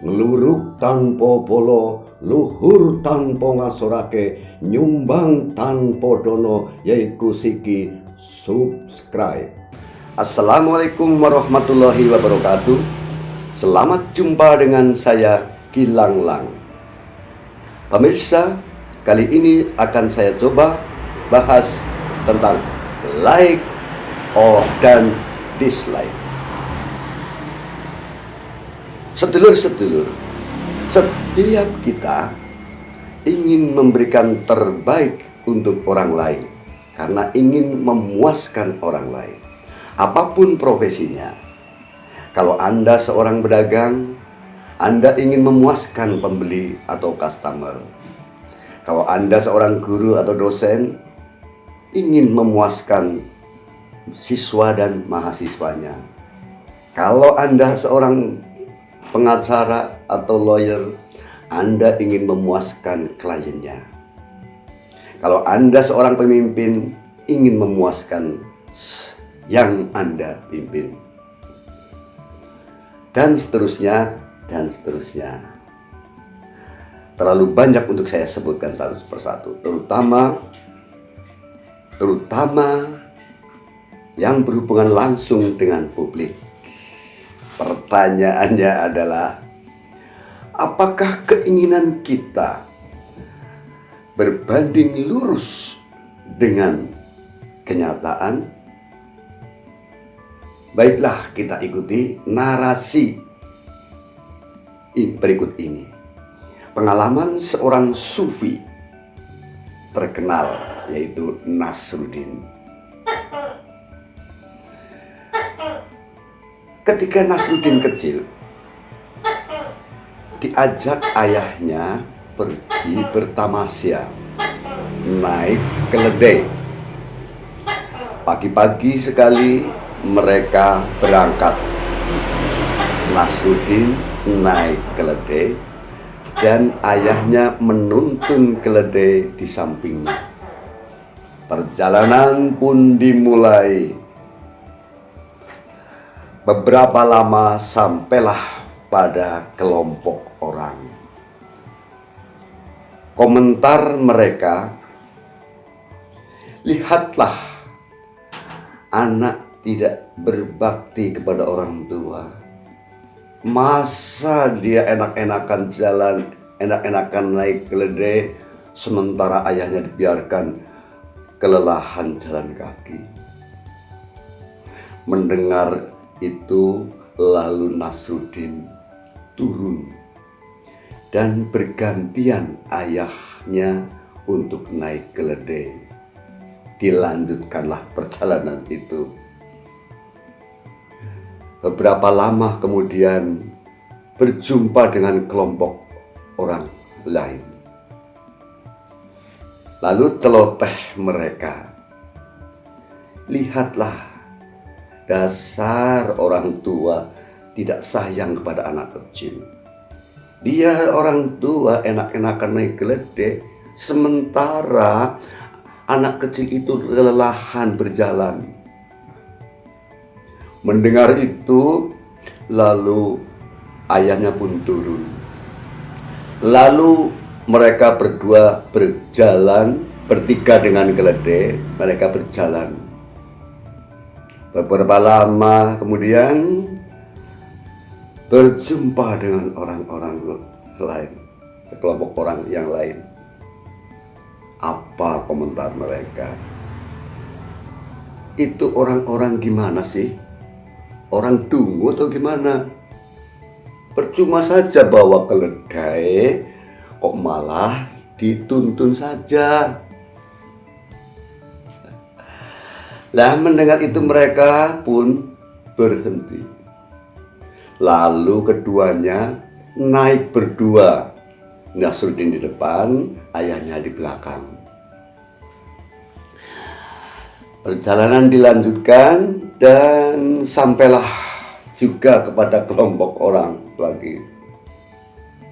ngeluruk tanpa bolo, luhur tanpa ngasorake, nyumbang tanpa dono, yaiku siki subscribe. Assalamualaikum warahmatullahi wabarakatuh. Selamat jumpa dengan saya Gilang Lang. Pemirsa, kali ini akan saya coba bahas tentang like dan dislike. Sedulur-sedulur, setiap kita ingin memberikan terbaik untuk orang lain karena ingin memuaskan orang lain, apapun profesinya. Kalau Anda seorang pedagang, Anda ingin memuaskan pembeli atau customer. Kalau Anda seorang guru atau dosen, ingin memuaskan siswa dan mahasiswanya. Kalau Anda seorang pengacara atau lawyer, Anda ingin memuaskan kliennya. Kalau Anda seorang pemimpin, ingin memuaskan yang Anda pimpin. Dan seterusnya, dan seterusnya. Terlalu banyak untuk saya sebutkan satu persatu, terutama yang berhubungan langsung dengan publik. Pertanyaannya adalah, apakah keinginan kita berbanding lurus dengan kenyataan? Baiklah, kita ikuti narasi berikut ini. Pengalaman seorang sufi terkenal, yaitu Nasruddin. Ketika Nasruddin kecil, diajak ayahnya pergi bertamasya, naik keledai. Pagi-pagi sekali mereka berangkat. Nasruddin naik keledai dan ayahnya menuntun keledai di sampingnya. Perjalanan pun dimulai. Beberapa lama sampailah pada kelompok orang. Komentar mereka, lihatlah, anak tidak berbakti kepada orang tua. Masa dia enak-enakan jalan, enak-enakan naik keledai, sementara ayahnya dibiarkan kelelahan jalan kaki. Mendengar itu, lalu Nasruddin turun dan bergantian ayahnya untuk naik keledai. Dilanjutkanlah perjalanan itu. Beberapa lama kemudian berjumpa dengan kelompok orang lain. Lalu celoteh mereka, lihatlah, dasar orang tua tidak sayang kepada anak kecil. Dia orang tua enak-enakan naik keledai, sementara anak kecil itu kelelahan berjalan. Mendengar itu, lalu ayahnya pun turun. Lalu mereka berdua berjalan, bertiga dengan keledai, mereka berjalan. Beberapa lama kemudian berjumpa dengan orang-orang lain, sekelompok orang yang lain. Apa komentar mereka? Itu orang-orang gimana sih? Orang dungu atau gimana? Percuma saja bawa keledai, kok malah dituntun saja. Lah, mendengar itu mereka pun berhenti. Lalu keduanya naik berdua. Nasruddin di depan, ayahnya di belakang. Perjalanan dilanjutkan dan sampailah juga kepada kelompok orang lagi.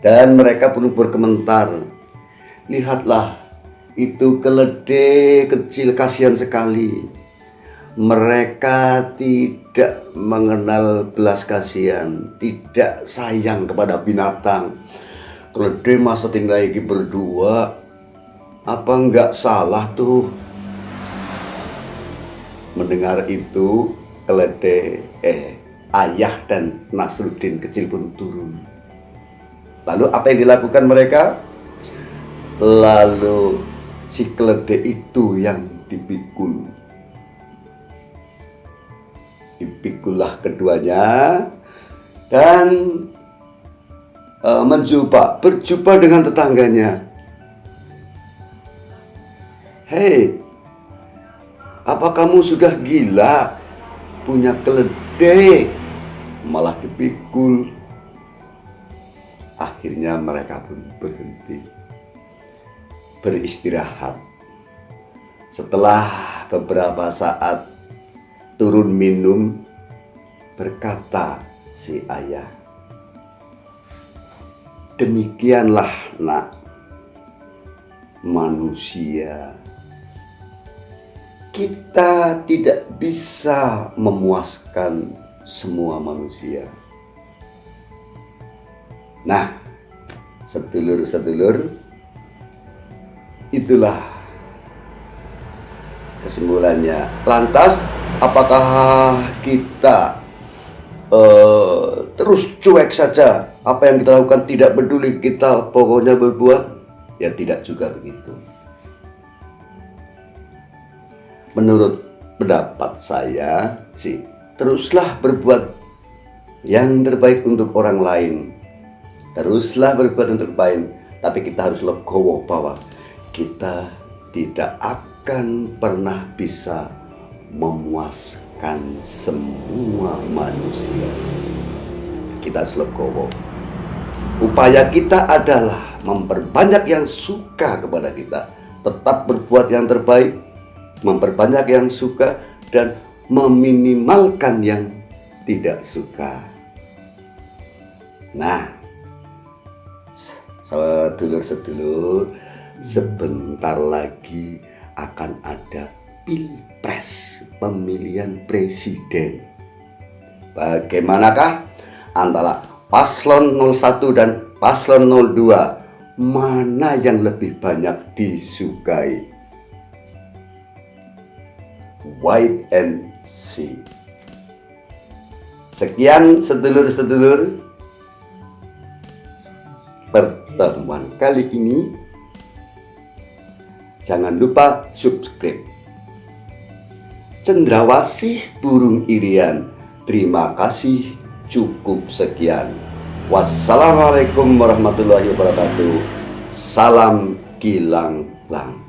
Dan mereka pun berkomentar, lihatlah, itu keledai kecil, kasihan sekali. Mereka tidak tidak mengenal belas kasihan, tidak sayang kepada binatang. Keledai masa tinggal lagi berdua, apa enggak salah tuh? Mendengar itu, keledai ayah dan Nasruddin kecil pun turun. Lalu apa yang dilakukan mereka? Lalu si keledai itu yang dipikul. Dipikullah keduanya dan berjumpa dengan tetangganya. Hei, apa kamu sudah gila? Punya keledai malah dipikul. Akhirnya mereka pun berhenti beristirahat. Setelah beberapa saat turun minum, berkata si ayah, demikianlah nak, manusia. Kita tidak bisa memuaskan semua manusia. Nah, sedulur-sedulur, itulah kesimpulannya. Lantas, apakah kita terus cuek saja? Apa yang kita lakukan tidak peduli, kita pokoknya berbuat? Ya tidak juga begitu. Menurut pendapat saya sih, teruslah berbuat yang terbaik untuk orang lain. Teruslah berbuat untuk lain, tapi kita harus legowo bahwa kita tidak akan pernah bisa memuaskan semua manusia. Kita harus legowo. Upaya kita adalah memperbanyak yang suka kepada kita, tetap berbuat yang terbaik, memperbanyak yang suka, dan meminimalkan yang tidak suka. Nah, sedulur-sedulur, sebentar lagi akan ada pilpres, pemilihan presiden. Bagaimanakah antara paslon 01 dan paslon 02? Mana yang lebih banyak disukai? Wait and see. Sekian sedulur-sedulur pertemuan kali ini. Jangan lupa subscribe. Cendrawasih burung irian. Terima kasih, cukup sekian. Wassalamualaikum warahmatullahi wabarakatuh. Salam Gilang Lang.